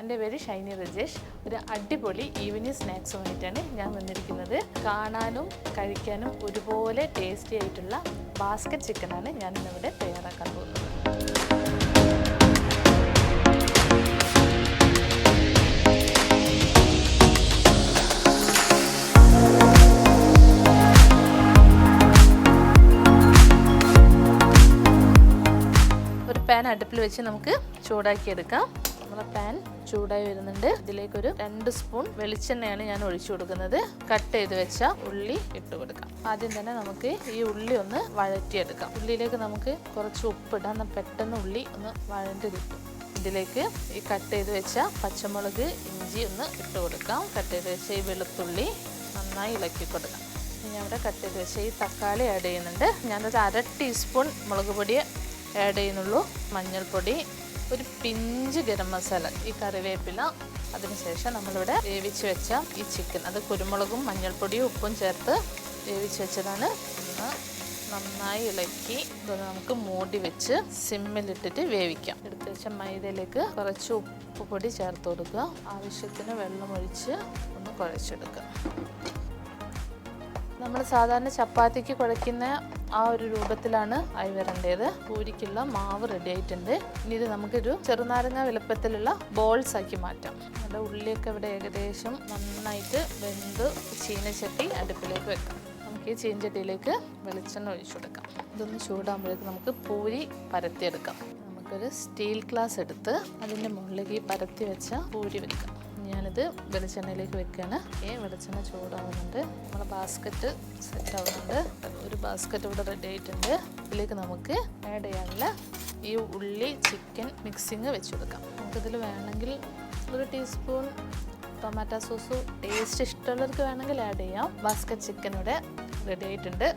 എൻ്റെ പേര് ഷൈനി രജേഷ്. ഒരു അടിപൊളി ഈവനിങ് സ്നാക്സുമായിട്ടാണ് ഞാൻ വന്നിരിക്കുന്നത്. കാണാനും കഴിക്കാനും ഒരുപോലെ ടേസ്റ്റി ആയിട്ടുള്ള ബാസ്ക്കറ്റ് ചിക്കനാണ് ഞാൻ ഇന്നിവിടെ തയ്യാറാക്കാൻ പോകുന്നത്. ഒരു പാൻ അടുപ്പിൽ വെച്ച് നമുക്ക് ചൂടാക്കിയെടുക്കാം. നമ്മുടെ പാൻ ചൂടായി വരുന്നുണ്ട്. ഇതിലേക്കൊരു 2 സ്പൂൺ വെളിച്ചെണ്ണയാണ് ഞാൻ ഒഴിച്ചു കൊടുക്കുന്നത്. കട്ട് ചെയ്ത് വെച്ച ഉള്ളി ഇട്ട് കൊടുക്കാം. ആദ്യം തന്നെ നമുക്ക് ഈ ഉള്ളി ഒന്ന് വഴറ്റിയെടുക്കാം. ഉള്ളിയിലേക്ക് നമുക്ക് കുറച്ച് ഉപ്പിടാം. എന്നാൽ പെട്ടെന്ന് ഉള്ളി ഒന്ന് വഴണ്ട് കിട്ടും. ഇതിലേക്ക് ഈ കട്ട് ചെയ്ത് വെച്ച പച്ചമുളക്, ഇഞ്ചി ഒന്ന് ഇട്ട് കൊടുക്കാം. കട്ട് ചെയ്ത് വെച്ച ഈ വെളുത്തുള്ളി നന്നായി ഇളക്കി കൊടുക്കാം. ഇനി അവിടെ കട്ട് ചെയ്ത് വെച്ച ഈ തക്കാളി ആഡ് ചെയ്യുന്നുണ്ട്. ഞാനൊരു 1/2 ടീസ്പൂൺ മുളക് പൊടി ആഡ് ചെയ്യുന്നുള്ളൂ. മഞ്ഞൾപ്പൊടി, ഒരു പിഞ്ച് ഗരം മസാല, ഈ കറിവേപ്പില. അതിനുശേഷം നമ്മളിവിടെ വേവിച്ച് വെച്ച ഈ ചിക്കൻ, അത് കുരുമുളകും മഞ്ഞൾപ്പൊടിയും ഉപ്പും ചേർത്ത് വേവിച്ച് വെച്ചതാണ്. നന്നായി ഇളക്കി ഇതൊന്ന് നമുക്ക് മൂടി വെച്ച് സിമ്മിലിട്ടിട്ട് വേവിക്കാം. എടുത്ത് വെച്ച മൈദയിലേക്ക് കുറച്ച് ഉപ്പ് പൊടി ചേർത്ത് കൊടുക്കുക. ആവശ്യത്തിന് വെള്ളമൊഴിച്ച് ഒന്ന് കുഴച്ചെടുക്കുക. നമ്മൾ സാധാരണ ചപ്പാത്തിക്ക് കുഴയ്ക്കുന്ന ആ ഒരു രൂപത്തിലാണ് ആയി വരേണ്ടത്. പൂരിക്കുള്ള മാവ് റെഡി ആയിട്ടുണ്ട്. ഇനി ഇത് നമുക്കൊരു ചെറുനാരങ്ങ വലുപ്പത്തിലുള്ള ബോൾസ് ആക്കി മാറ്റാം. നമ്മുടെ ഉള്ളിയൊക്കെ ഇവിടെ ഏകദേശം നന്നായിട്ട് വെന്ത് ചീനച്ചട്ടി അടുപ്പിലേക്ക് വെക്കാം. നമുക്ക് ഈ ചീനച്ചട്ടിയിലേക്ക് വെളിച്ചെണ്ണ ഒഴിച്ചു കൊടുക്കാം. ഇതൊന്ന് ചൂടാകുമ്പോഴേക്ക് നമുക്ക് പൂരി പരത്തിയെടുക്കാം. നമുക്കൊരു സ്റ്റീൽ ഗ്ലാസ് എടുത്ത് അതിൻ്റെ മുകളിലേക്ക് ഈ പരത്തി വെച്ച പൂരി വെക്കാം. ഞാനിത് വെളിച്ചെണ്ണയിലേക്ക് വെക്കുകയാണ്. വെളിച്ചെണ്ണ ചൂടാവുന്നുണ്ട്. നമ്മുടെ ബാസ്ക്കറ്റ് സെറ്റ് ആവുന്നുണ്ട്. ഒരു ബാസ്ക്കറ്റ് ഇവിടെ റെഡി ആയിട്ടുണ്ട്. ഇതിലേക്ക് നമുക്ക് ആഡ് ചെയ്യാനുള്ള ഈ ഉള്ളി ചിക്കൻ മിക്സിങ് വെച്ച് കൊടുക്കാം. നമുക്കിതിൽ വേണമെങ്കിൽ 1 ടീസ്പൂൺ ടൊമാറ്റോ സോസ് ടേസ്റ്റ് ഇഷ്ടമുള്ളവർക്ക് വേണമെങ്കിൽ ആഡ് ചെയ്യാം. ബാസ്ക്കറ്റ് ചിക്കൻ ഇവിടെ റെഡി ആയിട്ടുണ്ട്.